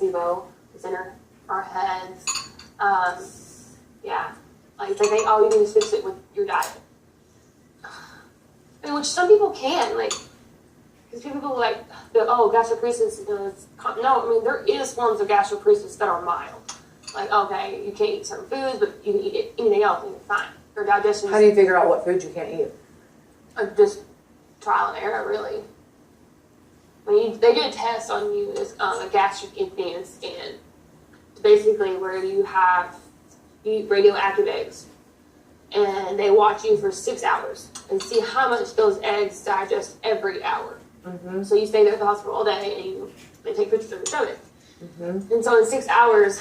placebo. It's in our heads. Yeah. Like, they think, oh, you can just fix it with your diet. I mean, which some people can, like, because people like, oh, gastroparesis, no, I mean, there is forms of gastroparesis that are mild. Like, okay, you can't eat certain foods, but you can eat anything else and you're fine. Your digestion. How do you figure out what foods you can't eat? Just trial and error, really. They do a test on you as a gastric emptying scan. It's basically where you eat radioactive eggs. And they watch you for 6 hours and see how much those eggs digest every hour. Mm-hmm. So you stay there at the hospital all day and they take pictures of your stomach. Mm-hmm. And so in 6 hours,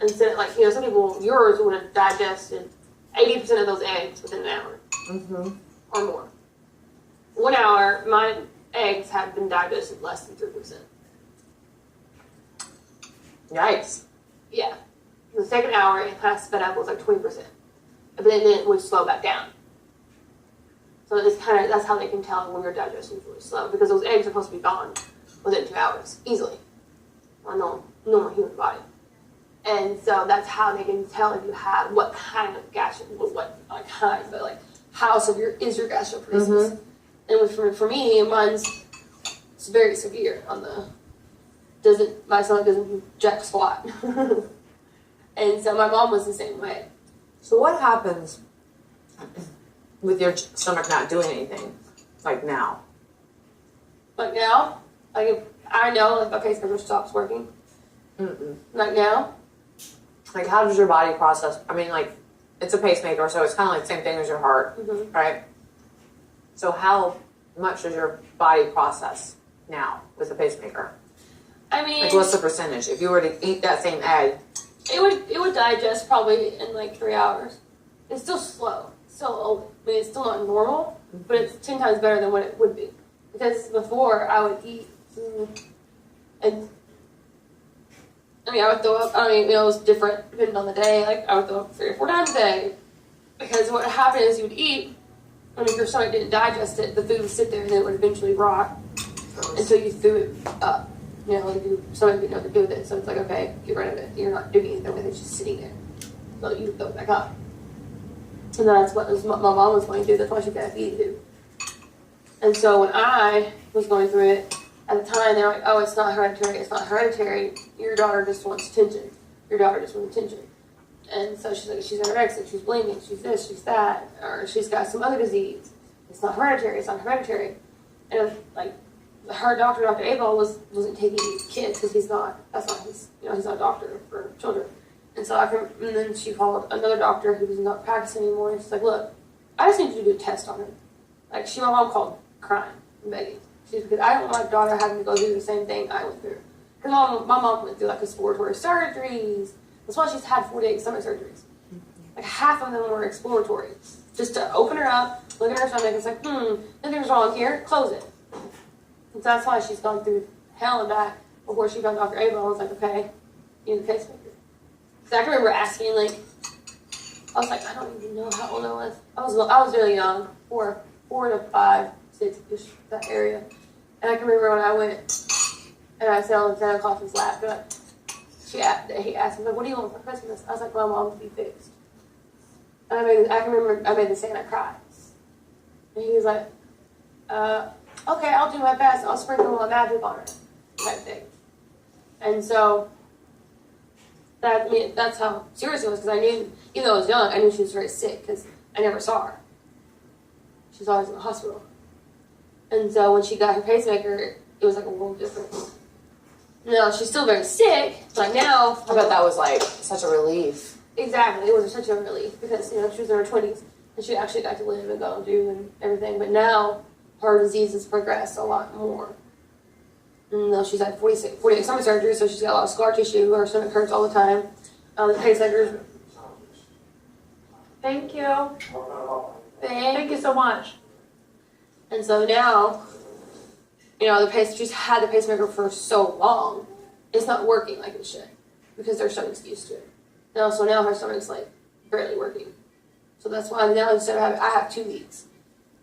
instead of, like, some people, yours would have digested 80% of those eggs within an hour. Mm-hmm. Or more. 1 hour, my eggs have been digested less than 3%. Yikes. Yeah. The second hour, it has sped up, was like 20%. But then it would slow back down. So it's that's how they can tell when your digestion is really slow, because those eggs are supposed to be gone within 2 hours, easily, on normal human body. And so that's how they can tell if you have what kind of how severe is your gastroparesis. Mm-hmm. And for me, it's very severe. My stomach doesn't do jack squat. And so my mom was the same way. So what happens with your stomach not doing anything, like now? Like now? Like if I know, like, okay, so stops working. Mm-mm. Like now? Like, how does your body process? I mean, like, it's a pacemaker, so it's kind of like the same thing as your heart, mm-hmm. right? So how much does your body process now with a pacemaker? I mean, like, what's the percentage? If you were to eat that same egg, it would digest probably in like 3 hours. It's still slow. It's still not normal, mm-hmm. but it's 10 times better than what it would be. Because before I would eat and I would throw up. It was different depending on the day. Like, I would throw up 3 or 4 times a day. Because what happened is you would eat, and if your stomach didn't digest it, the food would sit there and it would eventually rot until you threw it up. Like your stomach didn't know what to do with it. So it's like, okay, get rid of it. You're not doing anything with it. It's just sitting there. So you throw it back up. And that's what my mom was going through. That's why she got feed too. And so when I was going through it, at the time, they're like, oh, it's not hereditary. It's not hereditary. Your daughter just wants attention. Your daughter just wants attention. And so she's like, she's anorexic, she's bulimic, she's this, she's that, or she's got some other disease. It's not hereditary. It's not hereditary. And like, her doctor, Dr. Abel, wasn't taking kids because he's not a doctor for children. And so and then she called another doctor who was not practicing anymore. And she's like, look, I just need you to do a test on him. Like, my mom called crying and begging. Because I don't want my daughter having to go through the same thing I went through. Because my mom went through like exploratory surgeries. That's why she's had 48 stomach surgeries. Like, half of them were exploratory. Just to open her up, look at her stomach, it's like, nothing's wrong here, close it. And so that's why she's gone through hell and back before she found Dr. Abel. I was like, okay, you need a pacemaker. Because I can remember asking, like, I was like, I don't even know how old I was. I was really young, 4 to 5, 6, just that area. And I can remember when I went and I sat on Santa Claus's lap, but he asked me, like, what do you want for Christmas? I was like, my mom to be fixed. And I can remember I made the Santa cry. And he was like, okay, I'll do my best. I'll sprinkle my magic on her, type thing. And so that's how serious it was, because I knew, even though I was young, I knew she was very sick because I never saw her. She was always in the hospital. And so when she got her pacemaker, it was like a world difference. No, she's still very sick. Like now, I bet that was like such a relief. Exactly, it was such a relief because she was in her 20s and she actually got to live and go and do and everything. But now her disease has progressed a lot more. And now she's had 48 stomach surgery, so she's got a lot of scar tissue. Her stomach hurts all the time. The pacemakers. Thank you. Thank you so much. And so now, she's had the pacemaker for so long, it's not working like it should because their stomach's used to it. So now her stomach's like barely working. So that's why now instead of I have 2 leads.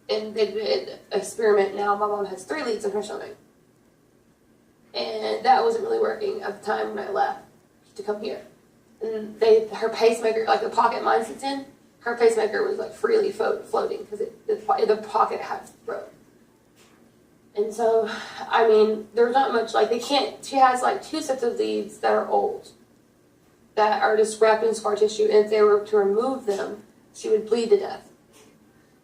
And they did an experiment now. My mom has 3 leads in her stomach. And that wasn't really working. working at the time when I left to come here. And her pacemaker, like the pocket mine sits in, her pacemaker was like freely floating because the pocket had broke. And so, I mean, there's not much, like she has like 2 sets of leads that are old, that are just wrapped in scar tissue, and if they were to remove them, she would bleed to death.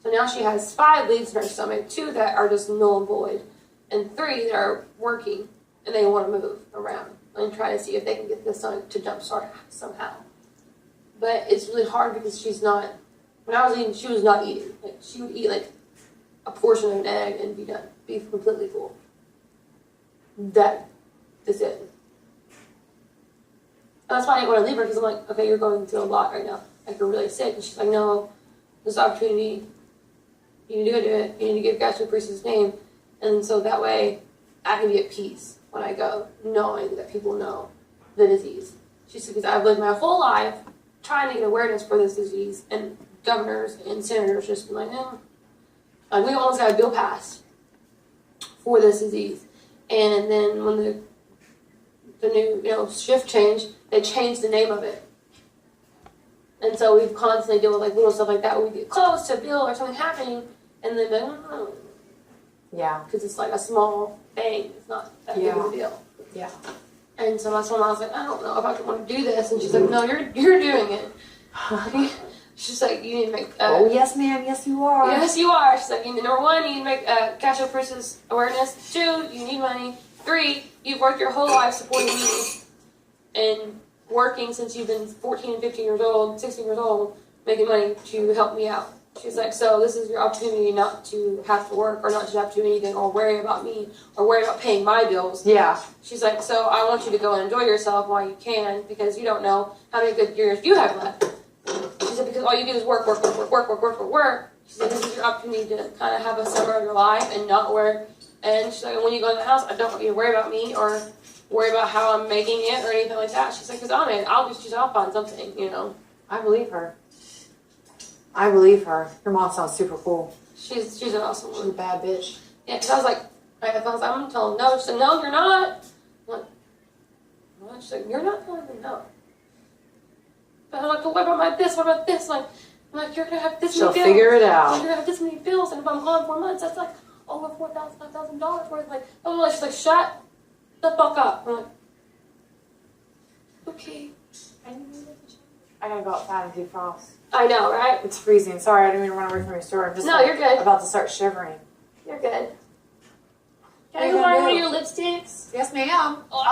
So now she has 5 leads in her stomach, 2 that are just null and void, and 3 that are working, and they want to move around and try to see if they can get the stomach to jumpstart somehow. But it's really hard because she's not, when I was eating, she was not eating. Like, she would eat like a portion of an egg and be done, be completely full. That is it. And that's why I didn't want to leave her, because I'm like, okay, you're going through a lot right now. Like, you're really sick. And she's like, no, this opportunity, you need to go do it. You need to give gastroparesis his name. And so that way, I can be at peace when I go, knowing that people know the disease. She said, because I've lived my whole life trying to get awareness for this disease, and governors and senators just been like, like, we almost got a bill passed for this disease. And then when the new shift changed, they changed the name of it. And so we've constantly deal with like little stuff like that where we get close to a bill or something happening, and then yeah, because it's like a small thing, it's not that big of a deal. Yeah. And so that's when I was like, I don't know if I want to do this, and she's like, no, you're doing it. She's like, you need to make. Oh yes, ma'am. Yes, you are. Yes, you are. She's like, number 1, you need to make gastroparesis awareness. 2, you need money. 3, you've worked your whole life supporting me and working since you've been 14 and 15 years old, 16 years old, making money to help me out. She's like, so this is your opportunity not to have to work or not to have to do anything or worry about me or worry about paying my bills. Yeah. She's like, so I want you to go and enjoy yourself while you can, because you don't know how many good years you have left. She said, because all you do is work. She said, this is your opportunity to kind of have a summer of your life and not work. And she's like, when you go in the house, I don't want you to worry about me or worry about how I'm making it or anything like that. She's like, because I'll find something, I believe her. I believe her. Your mom sounds super cool. She's an awesome She's a woman. bad bitch. Yeah, because I was like, I'm going to tell her no. She said, no, you're not. I'm like, what? She's like, you're not telling me no. But I'm like, but what about this? What about this? I'm like, you're going to have this many bills. She'll figure it out. You're going to have this many bills, and if I'm gone 4 months, that's like over $4,000, $5,000 worth. Like, oh, she's like, shut the fuck up. I'm like, okay. I gotta go outside and defrost. I know, right? It's freezing. Sorry, I didn't mean to run away from your store. I'm just you're good. about to start shivering. You're good. Can I go borrow one of your lipsticks? Yes, ma'am. Oh,